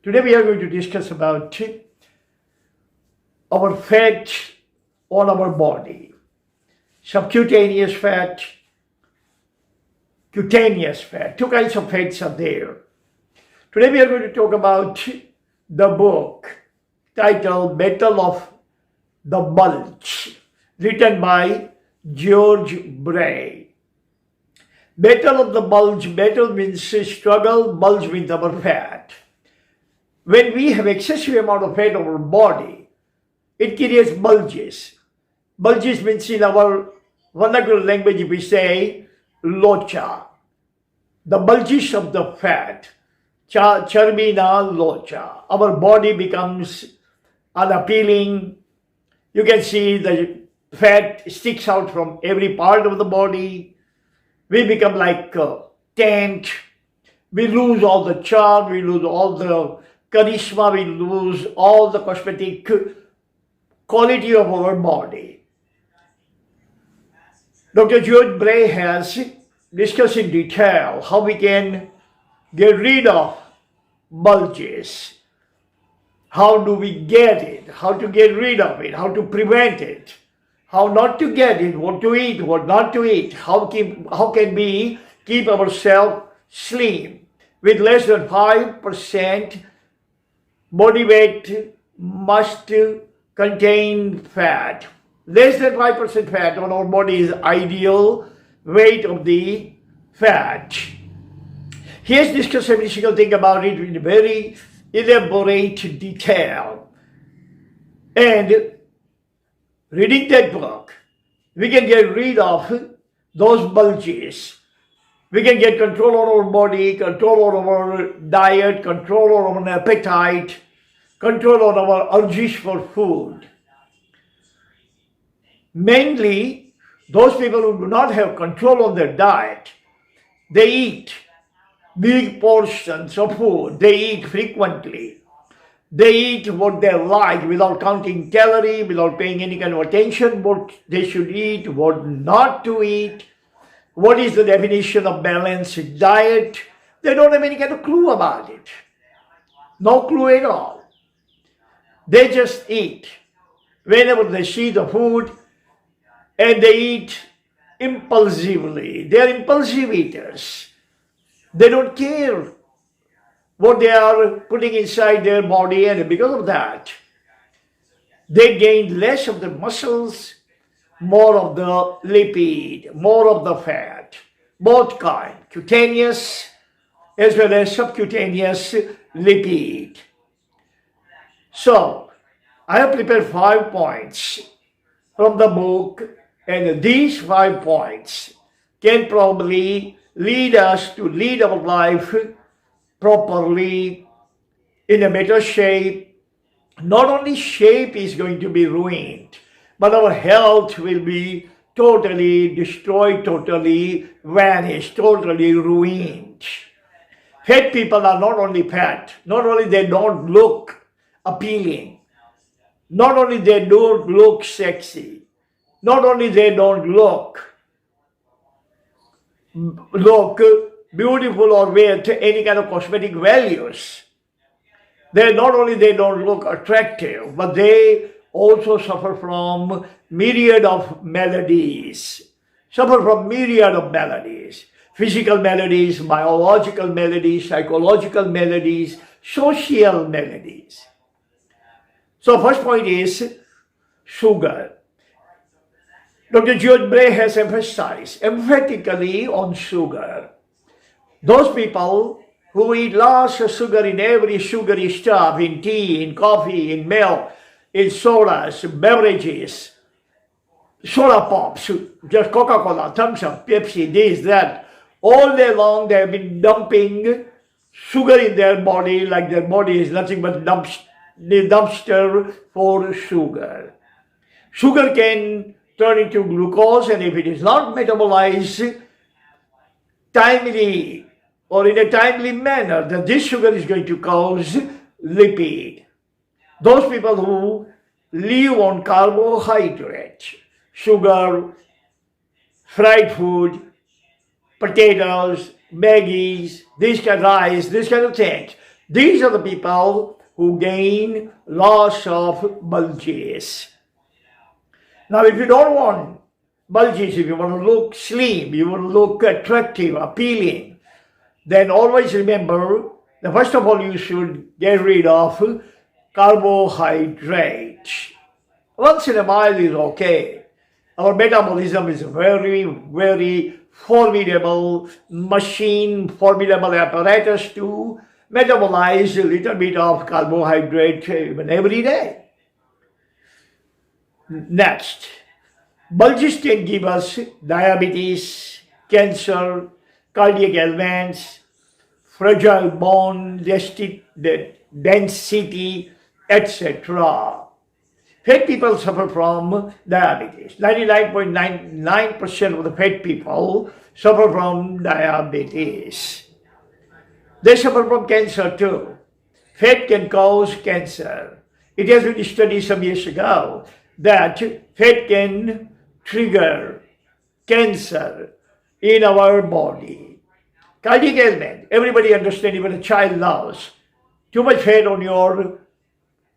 Today we are going to discuss about our fat on our body. Subcutaneous fat, cutaneous fat. Two kinds of fats are there. Today we are going to talk about the book titled Battle of the Bulge, written by George Bray. Battle of the Bulge. Battle means struggle, bulge means our fat. When we have excessive amount of fat on our body, it creates bulges. Bulges means in our vernacular language we say locha. The bulges of the fat, charbina locha. Our body becomes unappealing. You can see the fat sticks out from every part of the body. We become like a tent. We lose all the charm, we lose all the charisma, we lose all the cosmetic quality of our body. Dr. George Bray has discussed in detail how we can get rid of bulges. How do we get it? How to get rid of it? How to prevent it? How not to get it? What to eat? What not to eat? How can we keep ourselves slim? With less than 5% body weight must contain fat. Less than 5% fat on our body is ideal weight of the fat. He has discussed every single thing about it in very elaborate detail. And reading that book, we can get rid of those bulges. We can get control on our body, control on our diet, control on our appetite, control on our urges for food. Mainly, those people who do not have control on their diet, they eat big portions of food, they eat frequently. They eat what they like without counting calories, without paying any kind of attention, what they should eat, what not to eat. What is the definition of balanced diet? They don't have any kind of clue about it. No clue at all. They just eat whenever they see the food, and they eat impulsively. They are impulsive eaters. They don't care what they are putting inside their body, and because of that, they gain less of the muscles, more of the lipid, more of the fat, both kind, cutaneous as well as subcutaneous lipid. So, I have prepared 5 points from the book, and these 5 points can probably lead us to lead our life properly, in a better shape. Not only shape is going to be ruined, but our health will be totally destroyed, totally vanished, totally ruined. Fat people are not only fat, not only they don't look appealing, not only they don't look sexy, not only they don't look beautiful or with any kind of cosmetic values. They not only they don't look attractive, but they also suffer from myriad of maladies. Physical maladies, biological maladies, psychological maladies, social maladies. So first point is sugar. Dr. George Bray has emphasized emphatically on sugar. Those people who eat lots of sugar in every sugary stuff, in tea, in coffee, in milk, in sodas, beverages, soda pops, just Coca-Cola, Thumbs Up, Pepsi, this, that. All day long they have been dumping sugar in their body like their body is nothing but the dumpster for sugar. Sugar can turn into glucose, and if it is not metabolized timely or in a timely manner, then this sugar is going to cause lipid. Those people who live on carbohydrate, sugar, fried food, potatoes, Maggies, this kind of rice, this kind of things, These are the people who gain loss of bulges. Now, if you don't want bulges, if you want to look slim, you want to look attractive, appealing, then always remember that first of all you should get rid of carbohydrates. Once in a while is okay. Our metabolism is a very, very formidable machine, formidable apparatus to metabolize a little bit of carbohydrate even every day. Next, bulges can give us diabetes, cancer, cardiac ailments, fragile bone density, etc. Fat people suffer from diabetes. 99.99% of the fat people suffer from diabetes. They suffer from cancer too. Fat can cause cancer. It has been studied some years ago that fat can trigger cancer in our body. Cardiac ailment, everybody understands, even a child knows. Too much fat on your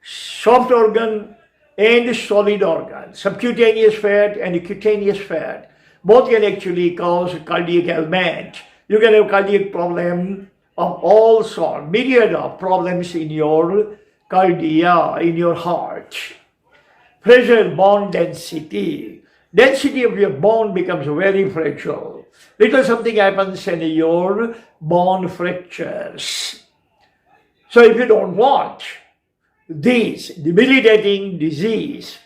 soft organ and solid organ, subcutaneous fat and cutaneous fat, both can actually cause cardiac ailment. You can have cardiac problem of all sorts, myriad of problems in your cardia, in your heart. Fragile bone density. Density of your bone becomes very fragile. Little something happens and your bone fractures. So if you don't want this debilitating disease,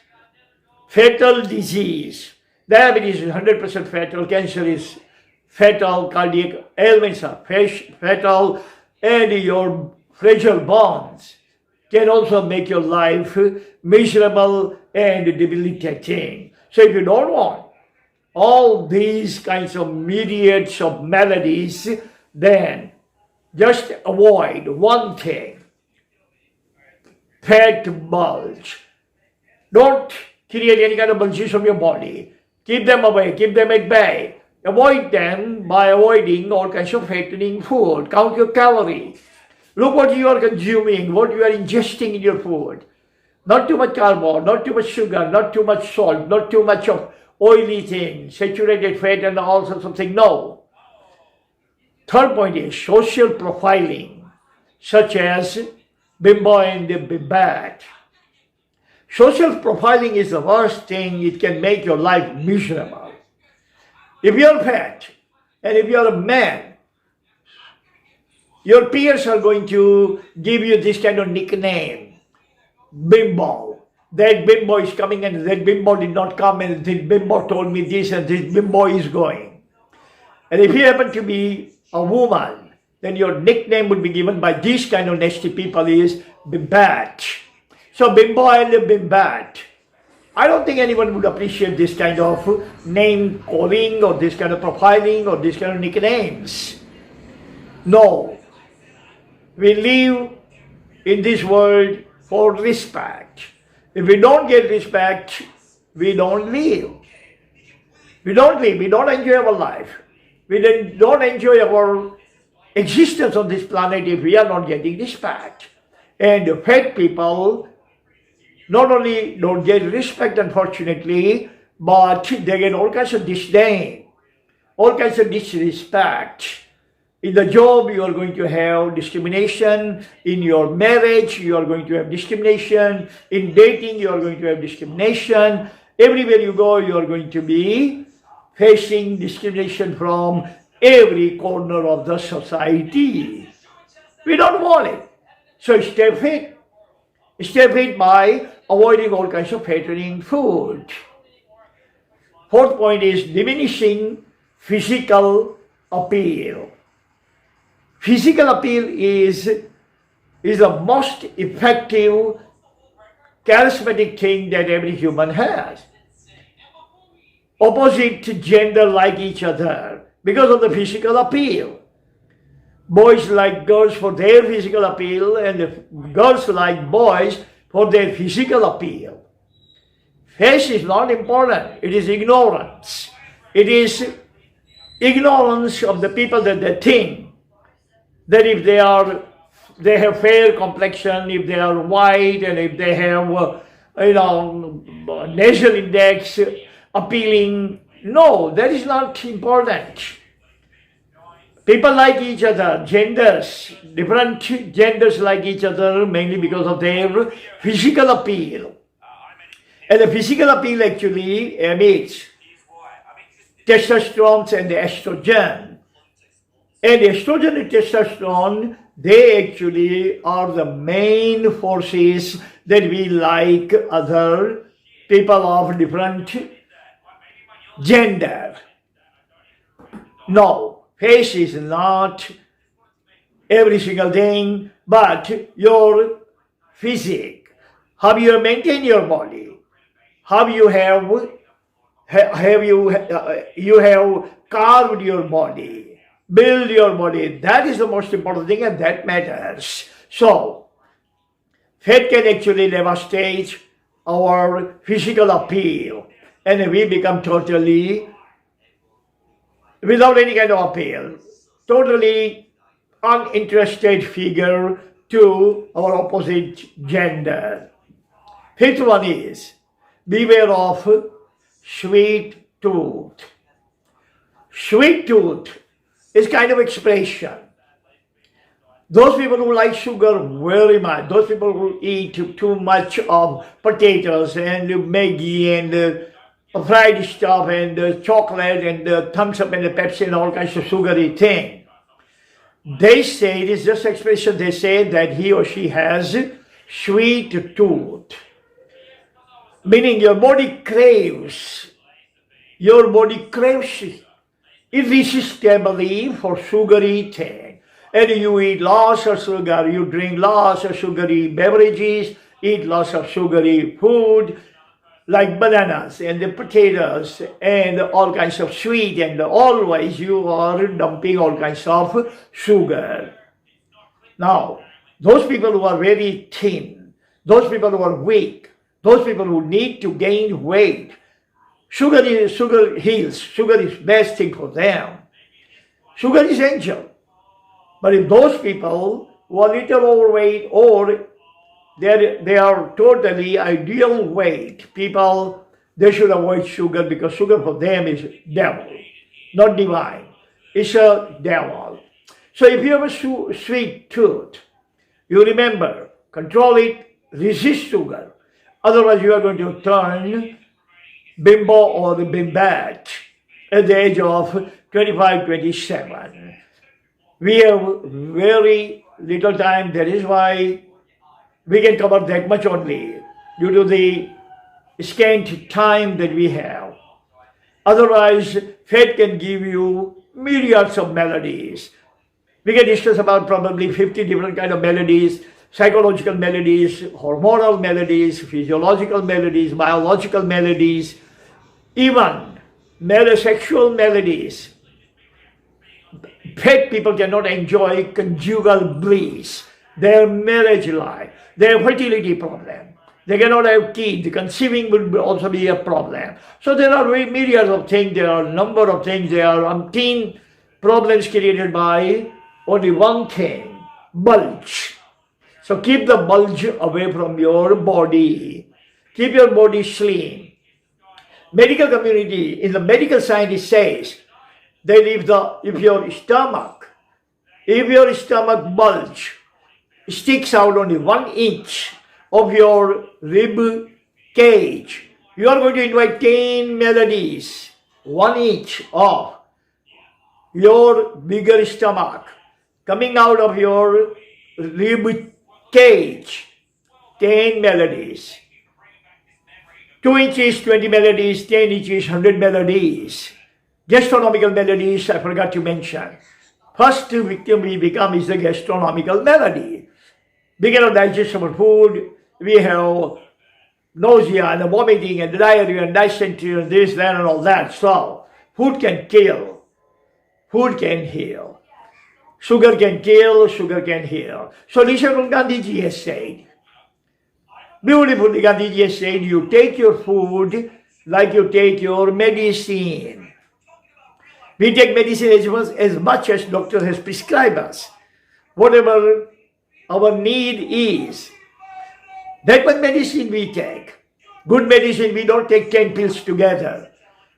fatal disease, diabetes is 100% fatal, cancer is fatal, cardiac ailments are fatal, and your fragile bones can also make your life miserable and debilitating. So if you don't want all these kinds of myriads of maladies, then just avoid one thing: fat bulge. Don't create any kind of bulges from your body. Keep them away, keep them at bay. Avoid them by avoiding all kinds of fattening food. Count your calories. Look what you are consuming, what you are ingesting in your food. Not too much carbo, not too much sugar, not too much salt, not too much of oily things, saturated fat and all sorts of things. No. Third point is social profiling, such as bimbo and the bimbat. Social profiling is the worst thing. It can make your life miserable. If you're fat and if you're a man, your peers are going to give you this kind of nickname, bimbo. That bimbo is coming and that bimbo did not come and this bimbo told me this and this bimbo is going. And if you happen to be a woman, then your nickname would be given by these kind of nasty people is bimbat. So bimbo and bimbat. I don't think anyone would appreciate this kind of name calling or this kind of profiling or this kind of nicknames. No. We live in this world for respect. If we don't get respect, we don't live. We don't live. We don't enjoy our life. We don't enjoy our existence on this planet if we are not getting respect. And the fat people not only don't get respect, unfortunately, but they get all kinds of disdain, all kinds of disrespect. In the job, you are going to have discrimination. In your marriage, you are going to have discrimination. In dating, you are going to have discrimination. Everywhere you go, you are going to be facing discrimination from every corner of the society. We don't want it. So stay fit. Stay fit by avoiding all kinds of fattening food. Fourth point is diminishing physical appeal. Physical appeal is the most effective, charismatic thing that every human has. Opposite gender like each other because of the physical appeal. Boys like girls for their physical appeal and girls like boys for their physical appeal. Face is not important. It is ignorance. It is ignorance of the people that they think that if they are they have fair complexion, if they are white, and if they have, nasal index appealing. No, that is not important. People like each other, different genders like each other mainly because of their physical appeal. And the physical appeal actually emits testosterone and the estrogen. And estrogen and testosterone, they actually are the main forces that we like other people of different gender. No. Face is not every single thing, but your physique, how you maintain your body, how you you have carved your body, build your body. That is the most important thing, and that matters. So, fat can actually devastate our physical appeal, and we become totally without any kind of appeal, totally uninterested figure to our opposite gender. Fifth one is, beware of sweet tooth. Sweet tooth is kind of expression. Those people who like sugar very much, those people who eat too much of potatoes and Maggi and fried stuff and chocolate and thumbs up and the Pepsi and all kinds of sugary thing. They say, it is just expression, they say that he or she has sweet tooth. Meaning your body craves irresistibly for sugary thing. And you eat lots of sugar, you drink lots of sugary beverages, eat lots of sugary food, like bananas and the potatoes and all kinds of sweet, and always you are dumping all kinds of sugar. Now, those people who are very thin, those people who are weak, those people who need to gain weight, sugar heals, sugar is best thing for them. Sugar is angel. But if those people who are little overweight or they are totally ideal weight people, they should avoid sugar because sugar for them is devil, not divine. It's a devil. So if you have a sweet tooth, you remember, control it, resist sugar. Otherwise you are going to turn bimbo or the bimbat at the age of 25, 27. We have very little time. That is why we can cover that much only due to the scant time that we have. Otherwise, fate can give you myriads of melodies. We can discuss about probably 50 different kind of melodies, psychological melodies, hormonal melodies, physiological melodies, biological melodies, even sexual melodies. Fat people cannot enjoy conjugal bliss, their marriage life, their fertility problem. They cannot have kids. Conceiving will also be a problem. So there are myriad of things. There are a number of things. There are umpteen problems created by only one thing, bulge. So keep the bulge away from your body. Keep your body slim. Medical community, in the medical science says, they leave if your stomach bulge sticks out only 1 inch of your rib cage, you are going to invite 10 melodies, 1 inch of your bigger stomach coming out of your rib cage, 10 melodies. 2 inches, 20 melodies, 10 inches, 100 melodies. Gastronomical melodies, I forgot to mention. First victim we become is the gastronomical melody. We cannot digest our food, we have nausea and vomiting and diarrhea and dysentery and this, that and all that. So, food can kill, food can heal. Sugar can kill, sugar can heal. So listen to what Gandhiji has said. Beautifully, Gandhiji has said, you take your food like you take your medicine. We take medicine as much as doctor has prescribed us. Whatever our need is that what medicine we take. Good medicine, we don't take 10 pills together,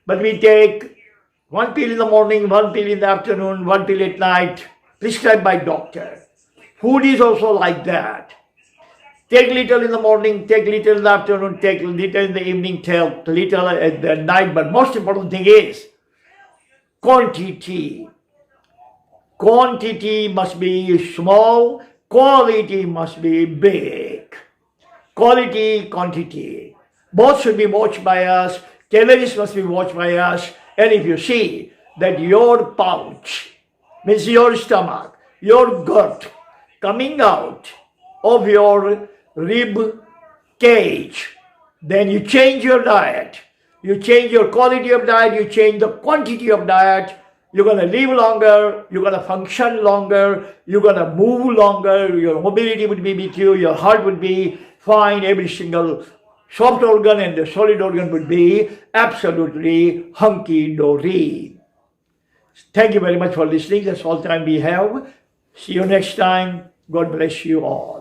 but we take one pill in the morning, one pill in the afternoon, one pill at night, prescribed by doctor. Food is also like that. Take little in the morning, take little in the afternoon, take little in the evening, take little at the night. But most important thing is quantity. Quantity must be small, quality must be big. Quality, quantity. Both should be watched by us. Calories must be watched by us. And if you see that your pouch, means your stomach, your gut, coming out of your rib cage, then you change your diet. You change your quality of diet, you change the quantity of diet. You're going to live longer, you're going to function longer, you're going to move longer, your mobility would be with you, your heart would be fine, every single soft organ and the solid organ would be absolutely hunky-dory. Thank you very much for listening. That's all time we have. See you next time. God bless you all.